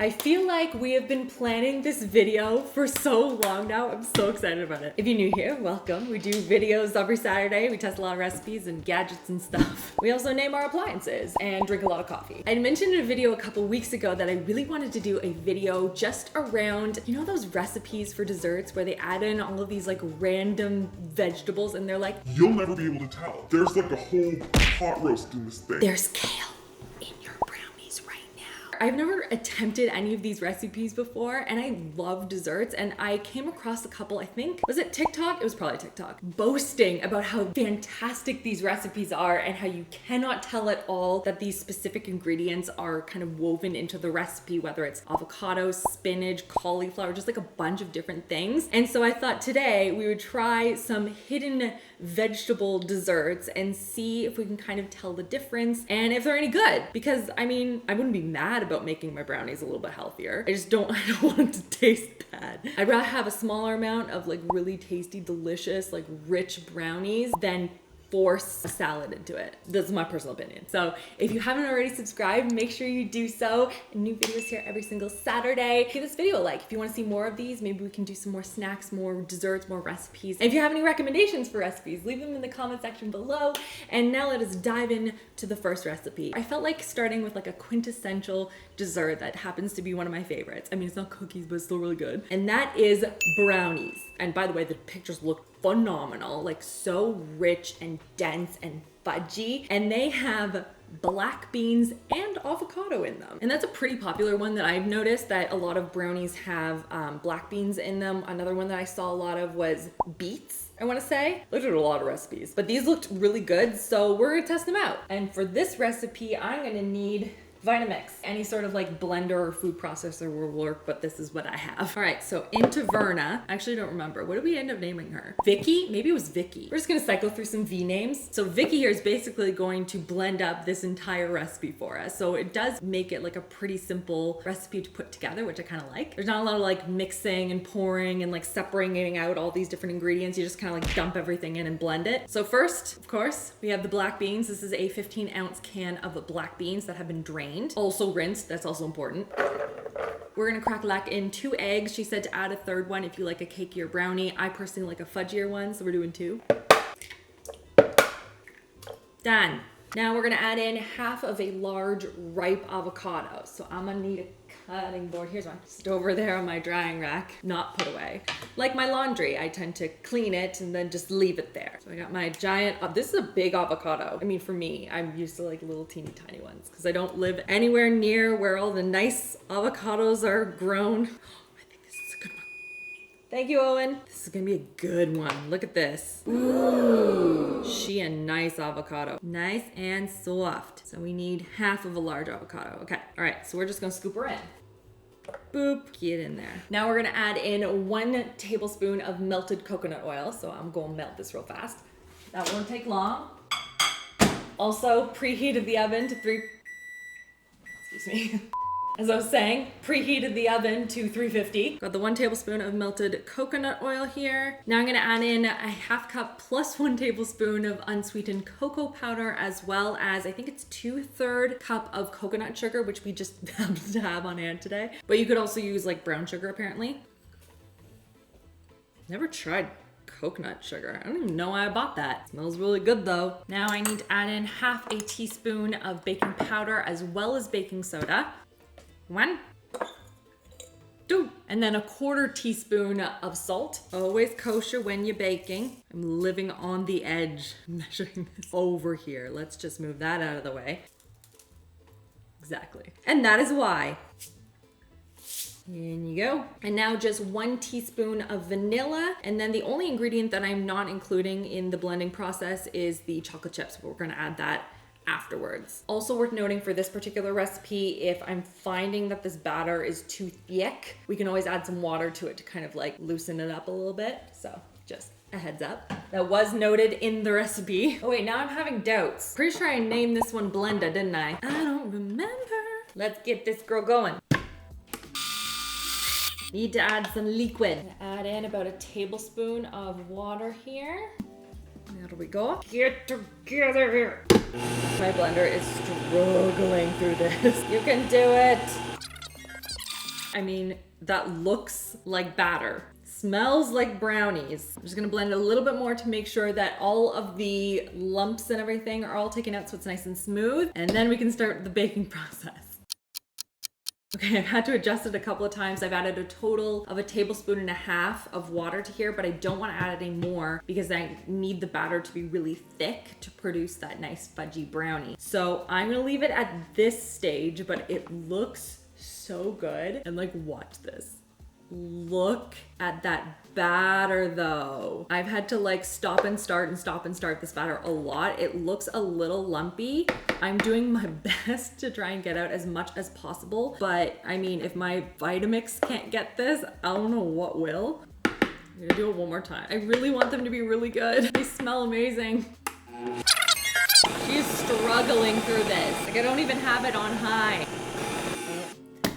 I feel like we have been planning this video for so long now. I'm so excited about it. If you're new here, welcome. We do videos every Saturday. We test a lot of recipes and gadgets and stuff. We also name our appliances and drink a lot of coffee. I mentioned in a video a couple weeks ago that I really wanted to do a video just around, you know, those recipes for desserts where they add in all of these like random vegetables and they're like, you'll never be able to tell. There's like a whole pot roast in this thing. there's kale in your brownies right now. I've never attempted any of these recipes before and I love desserts, and I came across a couple, I think, was it TikTok? It was probably TikTok, boasting about how fantastic these recipes are and how you cannot tell at all that these specific ingredients are kind of woven into the recipe, whether it's avocado, spinach, cauliflower, just like a bunch of different things. And so I thought today we would try some hidden vegetable desserts and see if we can kind of tell the difference and if they're any good. Because I mean, I wouldn't be mad about making my brownies a little bit healthier. I don't want it to taste bad. I'd rather have a smaller amount of like really tasty, delicious, like rich brownies than force a salad into it. That's my personal opinion. So if you haven't already subscribed, make sure you do so. New videos here every single Saturday. Give this video a like. If you want to see more of these, maybe we can do some more snacks, more desserts, more recipes. And if you have any recommendations for recipes, leave them in the comment section below. And now let us dive in to the first recipe. I felt like starting with like a quintessential dessert that happens to be one of my favorites. I mean, it's not cookies, but it's still really good. And that is brownies. And by the way, the pictures look phenomenal, like so rich and dense and fudgy. And they have black beans and avocado in them. And that's a pretty popular one that I've noticed, that a lot of brownies have black beans in them. Another one that I saw a lot of was beets, I wanna say. Looked at a lot of recipes, but these looked really good. So we're gonna test them out. And for this recipe, I'm gonna need Vitamix. Any sort of like blender or food processor will work, but this is what I have. All right, so into Verna. I actually don't remember. What did we end up naming her? Vicky? Maybe it was Vicky. We're just gonna cycle through some V names. So Vicky here is basically going to blend up this entire recipe for us. So it does make it like a pretty simple recipe to put together, which I kind of like. There's not a lot of like mixing and pouring and like separating out all these different ingredients. You just kind of like dump everything in and blend it. So first, of course, we have the black beans. This is a 15-ounce can of black beans that have been drained. Also rinsed, that's also important. We're gonna crack in 2 eggs. She said to add a third one if you like a cakier brownie. I personally like a fudgier one, so we're doing 2. Done. Now we're gonna add in half of a large ripe avocado. So I'm gonna need a cutting board. Here's one. Just over there on my drying rack, not put away. Like my laundry, I tend to clean it and then just leave it there. So I got my giant, this is a big avocado. I mean, for me, I'm used to like little teeny tiny ones because I don't live anywhere near where all the nice avocados are grown. I think this is a good one. Thank you, Owen. This is gonna be a good one. Look at this. Ooh, she a nice avocado. Nice and soft. So we need half of a large avocado. Okay, all right, so we're just gonna scoop her in. Boop, get in there. Now we're gonna add in 1 tablespoon of melted coconut oil. So I'm gonna melt this real fast. That won't take long. Also preheated the oven to excuse me. As I was saying, preheated the oven to 350. Got the 1 tablespoon of melted coconut oil here. Now I'm gonna add in a 1/2 cup plus 1 tablespoon of unsweetened cocoa powder, as well as, I think it's 2/3 cup of coconut sugar, which we just happened to have on hand today. But you could also use like brown sugar apparently. Never tried coconut sugar. I don't even know why I bought that. It smells really good though. Now I need to add in 1/2 teaspoon of baking powder as well as baking soda. 1, 2, and then 1/4 teaspoon of salt. Always kosher when you're baking. I'm living on the edge, measuring this over here. Let's just move that out of the way. Exactly. And that is why. In you go. And now just 1 teaspoon of vanilla. And then the only ingredient that I'm not including in the blending process is the chocolate chips. We're gonna add that afterwards. Also worth noting for this particular recipe, if I'm finding that this batter is too thick, we can always add some water to it to kind of like loosen it up a little bit. So just a heads up. That was noted in the recipe. Oh wait, now I'm having doubts. Pretty sure I named this one Blenda, didn't I? I don't remember. Let's get this girl going. Need to add some liquid. Add in about a tablespoon of water here. There we go. Get together here. My blender is struggling through this. You can do it. I mean, that looks like batter. Smells like brownies. I'm just gonna blend it a little bit more to make sure that all of the lumps and everything are all taken out so it's nice and smooth. And then we can start the baking process. Okay, I've had to adjust it a couple of times. I've added a total of 1.5 tablespoons of water to here, but I don't want to add any more because I need the batter to be really thick to produce that nice fudgy brownie. So I'm gonna leave it at this stage, but it looks so good. And like, watch this. Look at that batter though. I've had to like stop and start this batter a lot. It looks a little lumpy. I'm doing my best to try and get out as much as possible, but I mean, if my Vitamix can't get this, I don't know what will. I'm gonna do it one more time. I really want them to be really good. They smell amazing. She's struggling through this. Like, I don't even have it on high.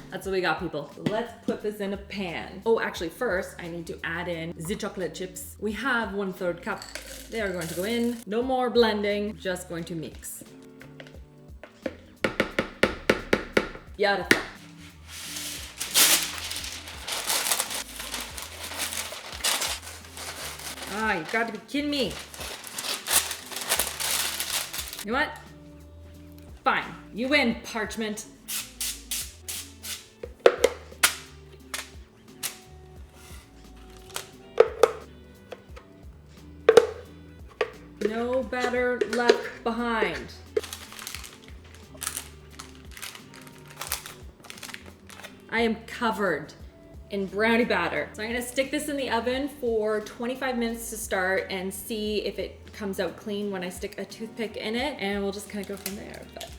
That's what we got, people. So let's put this in a pan. Oh, actually first I need to add in the chocolate chips. We have 1/3 cup. They are going to go in. No more blending, just going to mix. Beautiful. Ah, you got to be kidding me. You know what? Fine, you win, Parchment. No batter left behind. I am covered in brownie batter. So I'm gonna stick this in the oven for 25 minutes to start and see if it comes out clean when I stick a toothpick in it, and we'll just kind of go from there. But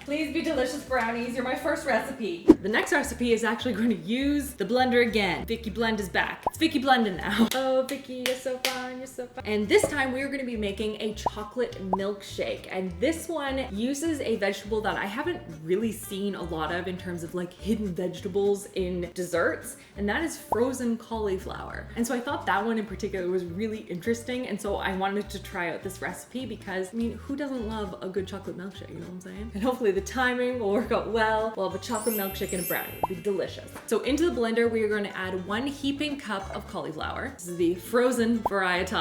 please be delicious brownies. You're my first recipe. The next recipe is actually going to use the blender again. Vicky Blend is back. It's Vicky Blending now. Oh, Vicky, you're so fun, you're so fun. And this time we are gonna be making a chocolate milkshake. And this one uses a vegetable that I haven't really seen a lot of in terms of like hidden vegetables in desserts, and that is frozen cauliflower. And so I thought that one in particular was really interesting, and so I wanted to try out this recipe because, I mean, who doesn't love a good chocolate milkshake, you know what I'm saying? And hopefully the timing will work out well. We'll have a chocolate milkshake and a brownie. It'll be delicious. So into the blender, we are going to add 1 heaping cup of cauliflower. This is the frozen variety.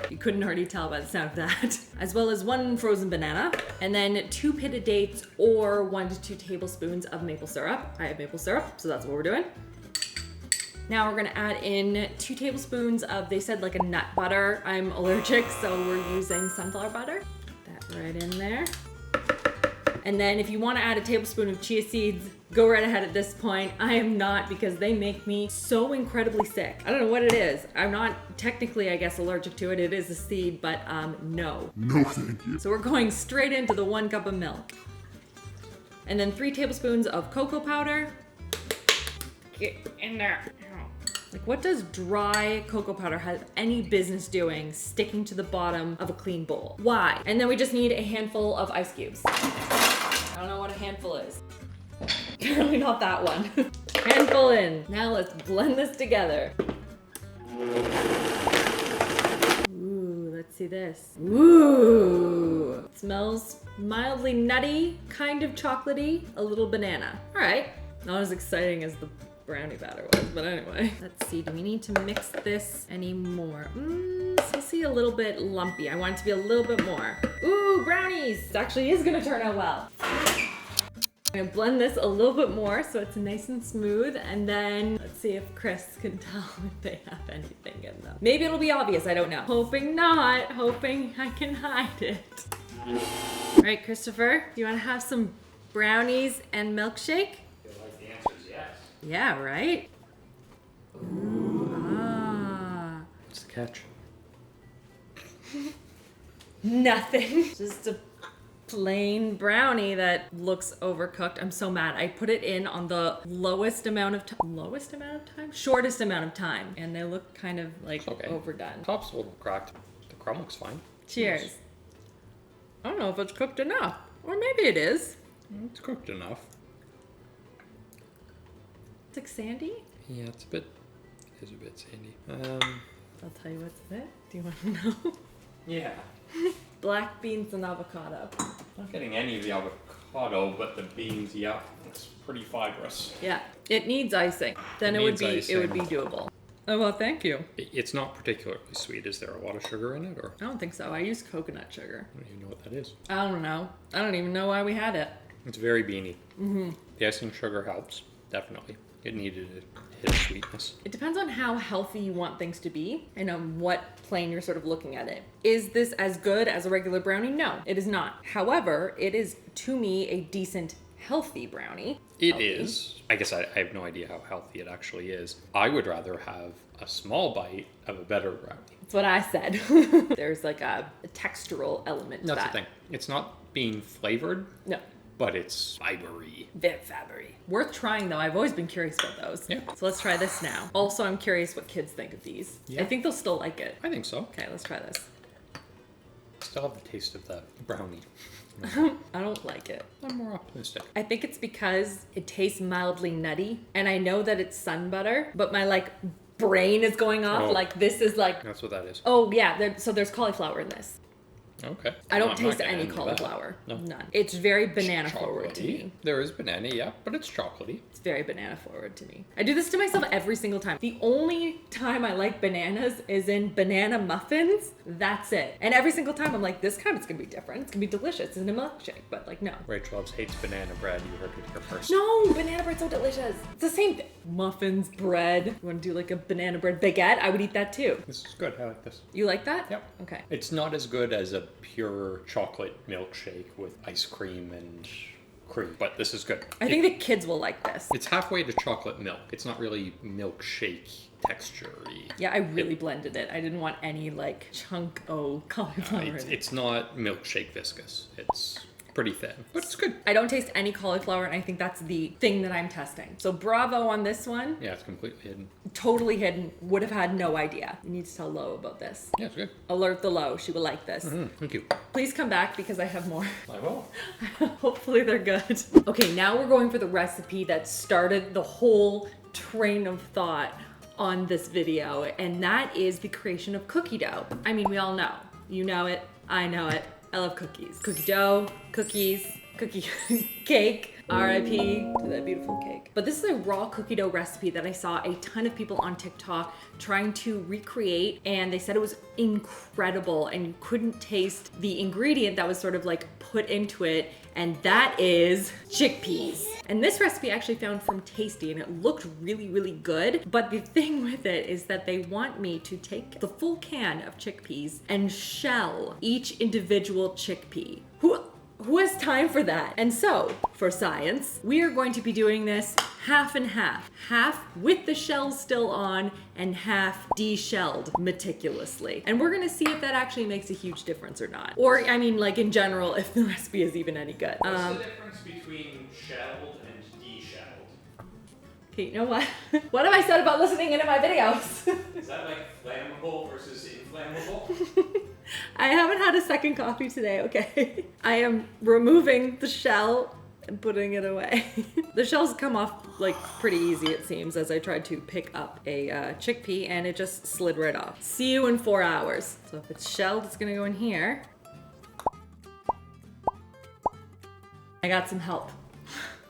You couldn't already tell by the sound of that. As well as 1 frozen banana, and then 2 pitted dates or 1 to 2 tablespoons of maple syrup. I have maple syrup, so that's what we're doing. Now we're gonna add in 2 tablespoons of, they said like a nut butter. I'm allergic, so we're using sunflower butter. Put that right in there. And then if you wanna add a tablespoon of chia seeds, go right ahead at this point. I am not, because they make me so incredibly sick. I don't know what it is. I'm not technically, I guess, allergic to it. It is a seed, but no. No, thank you. So we're going straight into the 1 cup of milk. And then 3 tablespoons of cocoa powder. Get in there. Like, what does dry cocoa powder have any business doing sticking to the bottom of a clean bowl? Why? And then we just need a handful of ice cubes. I don't know what a handful is. Apparently not that one. Handful in. Now let's blend this together. Ooh, let's see this. Ooh, it smells mildly nutty, kind of chocolatey, a little banana. All right, not as exciting as the brownie batter was, but anyway. Let's see, do we need to mix this anymore? Still see a little bit lumpy. I want it to be a little bit more. Ooh, brownies! This actually is gonna turn out well. I'm gonna blend this a little bit more so it's nice and smooth, and then let's see if Chris can tell if they have anything in them. Maybe it'll be obvious, I don't know. Hoping not, hoping I can hide it. All right, Christopher, you wanna have some brownies and milkshake? Yeah, right? Ooh, ah. What's the catch? Nothing. Just a plain brownie that looks overcooked. I'm so mad. I put it in on the shortest amount of time. And they look kind of like overdone. Top's a little cracked. The crumb looks fine. Cheers. Nice. I don't know if it's cooked enough. Or maybe it is. It's cooked enough. It's like sandy? Yeah, it is a bit sandy. I'll tell you what's in it. Do you want to know? Yeah. Black beans and avocado. Not getting any of the avocado, but the beans, yeah. It's pretty fibrous. Yeah, it needs icing. Then it would be doable. Oh, well, thank you. It's not particularly sweet. Is there a lot of sugar in it, or? I don't think so. I use coconut sugar. I don't even know what that is. I don't know. I don't even know why we had it. It's very beany. Mm-hmm. The icing sugar helps, definitely. It needed a hit of sweetness. It depends on how healthy you want things to be and on what plane you're sort of looking at it. Is this as good as a regular brownie? No, it is not. However, it is, to me, a decent, healthy brownie. It is. I guess I have no idea how healthy it actually is. I would rather have a small bite of a better brownie. That's what I said. There's like a textural element to that. That's the thing. It's not being flavored. No. But it's fibery. Very fibery. Worth trying though. I've always been curious about those. Yeah. So let's try this now. Also, I'm curious what kids think of these. Yeah. I think they'll still like it. I think so. Okay, let's try this. Still have the taste of that brownie. I don't like it. I'm more optimistic. I think it's because it tastes mildly nutty, and I know that it's sun butter, but my like brain is going off. Oh. Like this is like, That's what that is. oh yeah, so there's cauliflower in this. Okay. I don't I'm not taste getting any into that. cauliflower. No. None. It's very banana forward to Chocolatey. me. There is banana, yeah, but it's chocolatey. It's very banana forward to me. I do this to myself every single time. The only time I like bananas is in banana muffins. That's it. And every single time I'm like, this time it's gonna be different. It's gonna be delicious. It's in a milkshake, but like, no. RachhLoves hates banana bread. You heard it here first. No, banana bread's so delicious. It's the same thing. Muffins, bread. You wanna do like a banana bread baguette? I would eat that too. This is good. I like this. You like that? Yep. Okay. It's not as good as a pure chocolate milkshake with ice cream and cream, but this is good. I think the kids will like this. It's halfway to chocolate milk. It's not really milkshake texture-y. Yeah, I really blended it. I didn't want any like chunk cauliflower in it. It's not milkshake viscous. It's pretty thin, but it's good. I don't taste any cauliflower, and I think that's the thing that I'm testing. So bravo on this one. Yeah, it's completely hidden. Totally hidden. Would have had no idea. You need to tell Lo about this. Yeah, it's good. Alert the Lo. She will like this. Thank you. Please come back because I have more. I will. Hopefully they're good. Okay, now we're going for the recipe that started the whole train of thought on this video, and that is the creation of cookie dough. I mean, we all know. You know it. I know it. I love cookies. Cookie dough, cookies, cookie cake. R.I.P. to that beautiful cake. But this is a raw cookie dough recipe that I saw a ton of people on TikTok trying to recreate, and they said it was incredible and you couldn't taste the ingredient that was sort of like put into it, and that is chickpeas. And this recipe I actually found from Tasty, and it looked really, really good. But the thing with it is that they want me to take the full can of chickpeas and shell each individual chickpea. Who has time for that? And so, for science, we are going to be doing this half and half. Half with the shells still on and half de-shelled meticulously. And we're gonna see if that actually makes a huge difference or not. Or, I mean, like in general, if the recipe is even any good. What's the difference between shelled and de-shelled? Okay, you know what? What have I said about listening into my videos? Is that like flammable versus inflammable? I haven't had a second coffee today, okay? I am removing the shell and putting it away. The shells come off like pretty easy, it seems, as I tried to pick up a chickpea and it just slid right off. See you in 4 hours. So if it's shelled, it's gonna go in here. I got some help.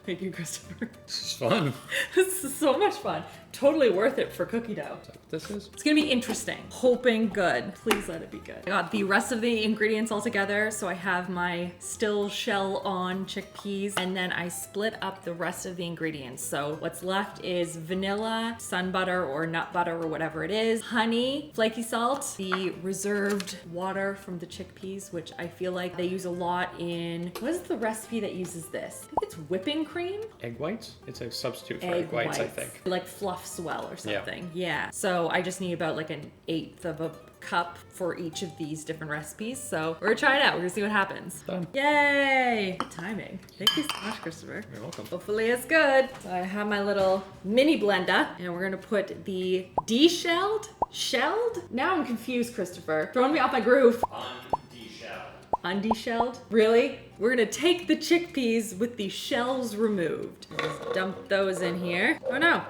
Thank you, Christopher. This is fun. This is so much fun. Totally worth it for cookie dough. Is that what this is? It's gonna be interesting. Hoping good. Please let it be good. I got the rest of the ingredients all together. So I have my still shell on chickpeas, and then I split up the rest of the ingredients. So what's left is vanilla, sun butter or nut butter or whatever it is, honey, flaky salt, the reserved water from the chickpeas, which I feel like they use a lot in, what is the recipe that uses this? I think it's whipping cream? Egg whites? It's a substitute for egg whites, I think. Like fluff swell or something. Yeah. So I just need about like 1/8 of a cup for each of these different recipes. So we're gonna try it out. We're gonna see what happens. Done. Yay! Good timing. Thank you so much, Christopher. You're welcome. Hopefully it's good. So I have my little mini blender, and we're gonna put the de-shelled, shelled? Now I'm confused, Christopher. Throwing me off my groove. Unde-shelled? Really? We're gonna take the chickpeas with the shells removed. Just dump those in here. Oh no,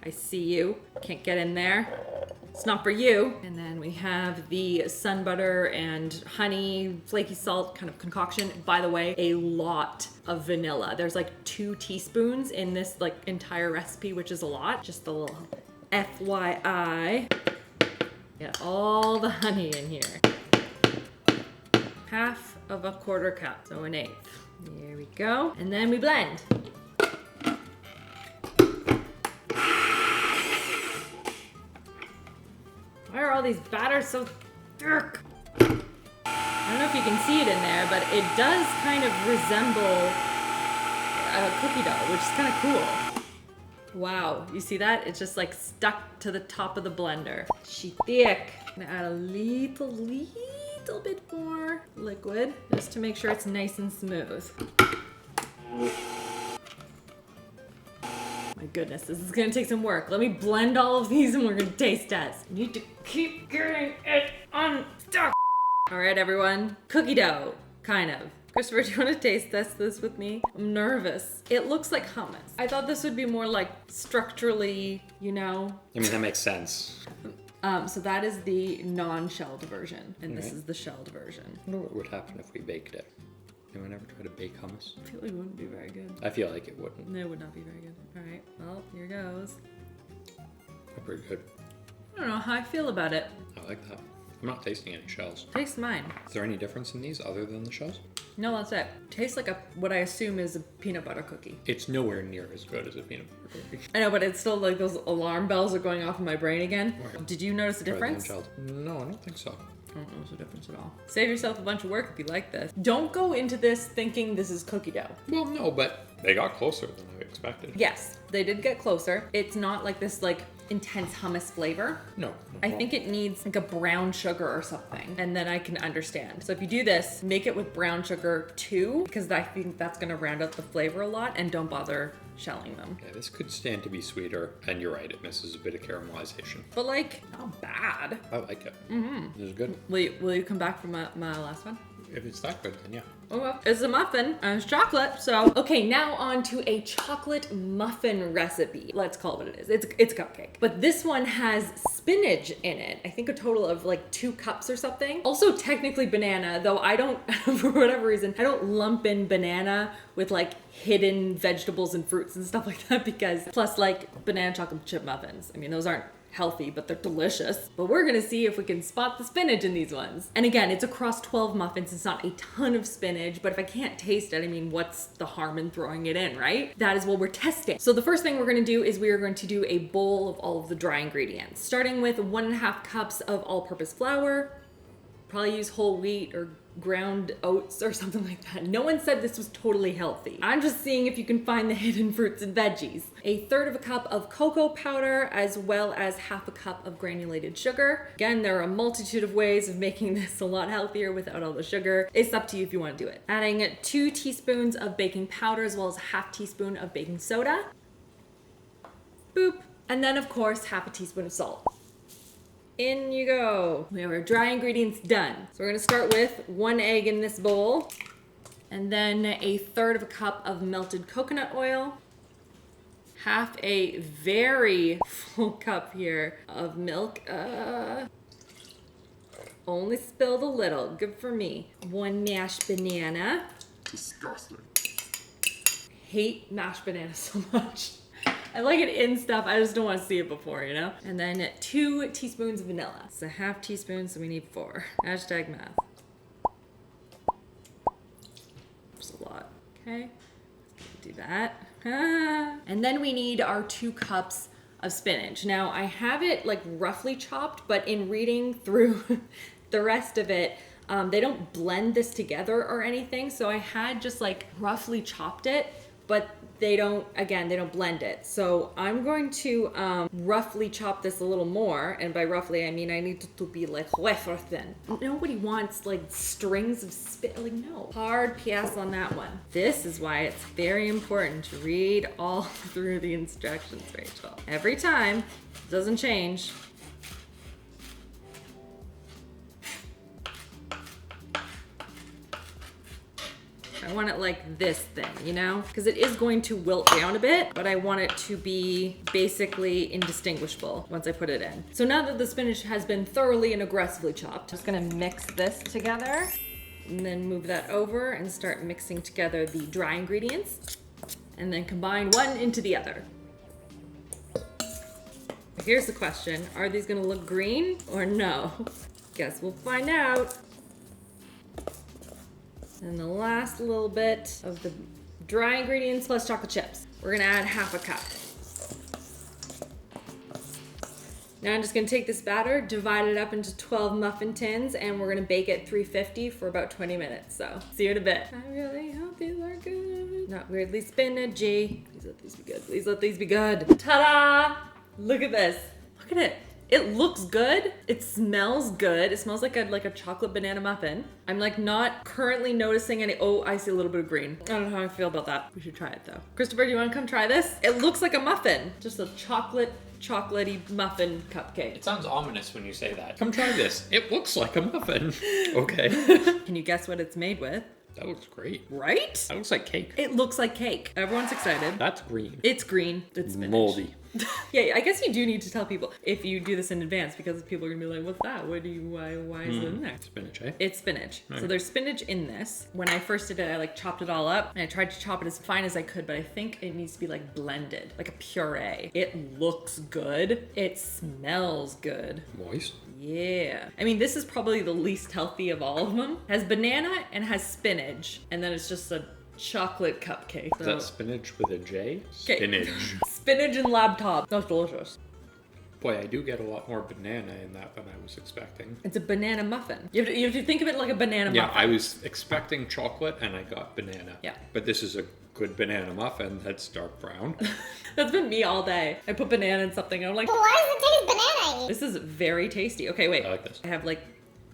I see you. Can't get in there. It's not for you. And then we have the sun butter and honey, flaky salt kind of concoction. By the way, a lot of vanilla. There's like 2 teaspoons in this like entire recipe, which is a lot. Just a little FYI. Get all the honey in here. Half of a quarter cup, so 1/8. There we go. And then we blend. Why are all these batters so thick? I don't know if you can see it in there, but it does kind of resemble a cookie dough, which is kind of cool. Wow, you see that? It's just like stuck to the top of the blender. She thick. I'm gonna add a little bit more liquid just to make sure it's nice and smooth. My goodness, this is gonna take some work. Let me blend all of these and we're gonna taste test. You need to keep getting it unstuck. All right, everyone. Cookie dough, kind of. Christopher, do you want to taste test this with me? I'm nervous. It looks like hummus. I thought this would be more like structurally, you know. I mean, that makes sense. So that is the non-shelled version, and this is the shelled version. I wonder what would happen if we baked it. Anyone ever try to bake hummus? I feel like it wouldn't be very good. I feel like it wouldn't. No, it would not be very good. All right, well, here goes. They're pretty good. I don't know how I feel about it. I like that. I'm not tasting any shells. Taste mine. Is there any difference in these other than the shells? No, that's it. Tastes like what I assume is a peanut butter cookie. It's nowhere near as good as a peanut butter cookie. I know, but it's still like those alarm bells are going off in my brain again. Right. Did you notice a difference? No, I don't think so. I don't notice a difference at all. Save yourself a bunch of work if you like this. Don't go into this thinking this is cookie dough. Well, no, but they got closer than I expected. Yes, they did get closer. It's not like this like intense hummus flavor. No. I think it needs like a brown sugar or something, and then I can understand. So if you do this, make it with brown sugar too, because I think that's gonna round out the flavor a lot, and don't bother shelling them. Yeah, this could stand to be sweeter, and you're right, it misses a bit of caramelization. But like, not bad. I like it. Mm-hmm. This is good. Will you come back for my last one? If it's that good, then yeah. Oh well, it's a muffin and it's chocolate, so. Okay, now on to a chocolate muffin recipe. Let's call it what it is. It's a cupcake. But this one has spinach in it. I think a total of like 2 cups or something. Also technically banana, though I don't, for whatever reason, I don't lump in banana with like hidden vegetables and fruits and stuff like that, because plus like banana chocolate chip muffins. I mean, those aren't healthy, but they're delicious. But we're gonna see if we can spot the spinach in these ones. And again, it's across 12 muffins. It's not a ton of spinach, but if I can't taste it, I mean, what's the harm in throwing it in, right? That is what we're testing. So the first thing we're gonna do is we are going to do a bowl of all of the dry ingredients, starting with 1.5 cups of all-purpose flour. Probably use whole wheat or ground oats or something like that. No one said this was totally healthy. I'm just seeing if you can find the hidden fruits and veggies. 1/3 cup of cocoa powder, as well as 1/2 cup of granulated sugar. Again, there are a multitude of ways of making this a lot healthier without all the sugar. It's up to you if you want to do it. Adding 2 teaspoons of baking powder, as well as 1/2 teaspoon of baking soda. Boop. And then of course, 1/2 teaspoon of salt. In you go. We have our dry ingredients done. So we're gonna start with 1 egg in this bowl, and then 1/3 cup of melted coconut oil, 1/2 a very full cup here of milk. Only spilled a little, good for me. 1 mashed banana. Disgusting. Hate mashed bananas so much. I like it in stuff, I just don't want to see it before, you know? And then 2 teaspoons of vanilla. It's 1/2 teaspoon, so we need 4. Hashtag math. That's a lot. Okay, do that. And then we need our 2 cups of spinach. Now I have it like roughly chopped, but in reading through the rest of it, they don't blend this together or anything. So I had just like roughly chopped it, but they don't blend it. So I'm going to roughly chop this a little more. And by roughly, I mean I need it to be like wafer thin. Nobody wants like strings of like no. Hard pass on that one. This is why it's very important to read all through the instructions, Rachel. Every time, it doesn't change. I want it like this thin, you know? Because it is going to wilt down a bit, but I want it to be basically indistinguishable once I put it in. So now that the spinach has been thoroughly and aggressively chopped, just gonna mix this together and then move that over and start mixing together the dry ingredients and then combine one into the other. Here's the question, are these gonna look green or no? Guess we'll find out. And the last little bit of the dry ingredients plus chocolate chips. We're gonna add half a cup. Now I'm just gonna take this batter, divide it up into 12 muffin tins, and we're gonna bake it 350 for about 20 minutes. So, see you in a bit. I really hope these are good. Not weirdly spinachy. Please let these be good. Please let these be good. Ta-da! Look at this. Look at it. It looks good. It smells good. It smells like a chocolate banana muffin. I'm like not currently noticing any, oh, I see a little bit of green. I don't know how I feel about that. We should try it though. Christopher, do you wanna come try this? It looks like a muffin. Just a chocolatey muffin cupcake. It sounds ominous when you say that. Come try this. It looks like a muffin. Okay. Can you guess what it's made with? That looks great. Right? That looks like cake. It looks like cake. Everyone's excited. That's green. It's green. It's spinach. Moldy. Yeah, I guess you do need to tell people if you do this in advance because people are gonna be like, what's that? Why is it in there? Spinach, eh? It's spinach. Right. So there's spinach in this. When I first did it, I like chopped it all up and I tried to chop it as fine as I could, but I think it needs to be like blended, like a puree. It looks good. It smells good. Moist. Yeah. I mean, this is probably the least healthy of all of them. It has banana and has spinach, and then it's just a chocolate cupcake. Is that spinach with a J? Okay. Spinach. Spinach and laptop. That's delicious. Boy, I do get a lot more banana in that than I was expecting. It's a banana muffin. You have to think of it like a banana Yeah, muffin. I was expecting chocolate and I got banana. Yeah. But this is a good banana muffin that's dark brown. That's been me all day. I put banana in something and I'm like, But why does it taste banana-y? this is very tasty. Okay, wait. I like this. I have like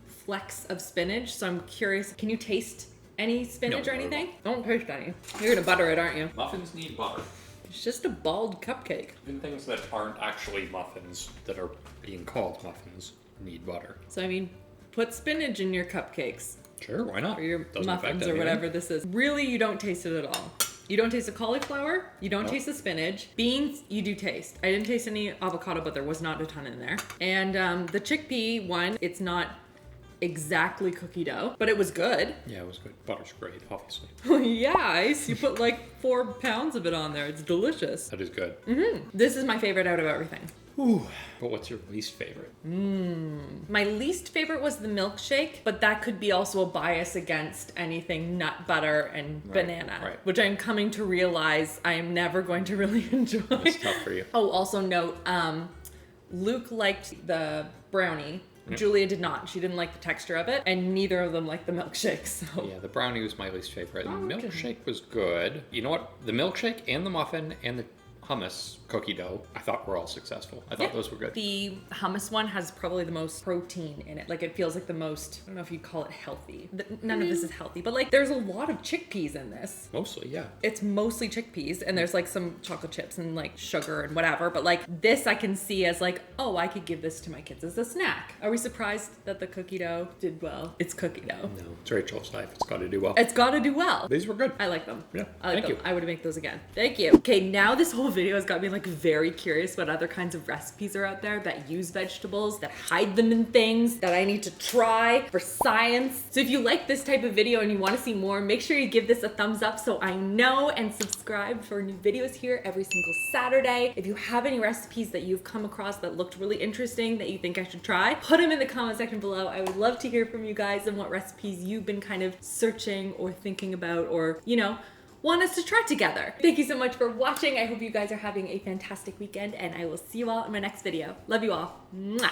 flecks of spinach, so I'm curious. Can you taste any spinach No, or not at anything? Don't taste any. You're gonna butter it, aren't you? Muffins need butter. It's just a bald cupcake. Even things that aren't actually muffins, that are being called muffins, need butter. So I mean, put spinach in your cupcakes Sure, why not? or your Doesn't affect muffins or anything. whatever this is. Really, you don't taste it at all. You don't taste the cauliflower. You don't No. taste the spinach. Beans, you do taste. I didn't taste any avocado, but there was not a ton in there. And the chickpea one, it's not exactly cookie dough, but it was good. Yeah, it was good. Butter's great, obviously. Yes, you put like 4 pounds of it on there. It's delicious. That is good. This is my favorite out of everything. Ooh. But what's your least favorite? My least favorite was the milkshake, but that could be also a bias against anything nut butter and banana, right. which I'm coming to realize I am never going to really enjoy. It's tough for you. Oh, also note, Luke liked the brownie. Julia did not. She didn't like the texture of it, and neither of them liked the milkshake, so. Yeah, the brownie was my least favorite. The okay. milkshake was good. You know what? The milkshake and the muffin and the hummus cookie dough, I thought were all successful. I thought those were good. The hummus one has probably the most protein in it. Like it feels like the most, I don't know if you'd call it healthy. None of this is healthy, but like there's a lot of chickpeas in this. Mostly, yeah. It's mostly chickpeas and there's like some chocolate chips and like sugar and whatever. But like this I can see as like, oh, I could give this to my kids as a snack. Are we surprised that the cookie dough did well? It's cookie dough. No, it's Rachel's life. It's got to do well. It's gotta do well. These were good. I like them. Yeah, I like thank them. you. I would make those again. Thank you. Okay, now this whole video has got me like very curious what other kinds of recipes are out there that use vegetables, that hide them in things, that I need to try for science. So if you like this type of video and you want to see more, make sure you give this a thumbs up so I know, and subscribe for new videos here every single Saturday. If you have any recipes that you've come across that looked really interesting that you think I should try, put them in the comment section below. I would love to hear from you guys and what recipes you've been kind of searching or thinking about, or, you know, want us to try together. Thank you so much for watching. I hope you guys are having a fantastic weekend, and I will see you all in my next video. Love you all. Mwah.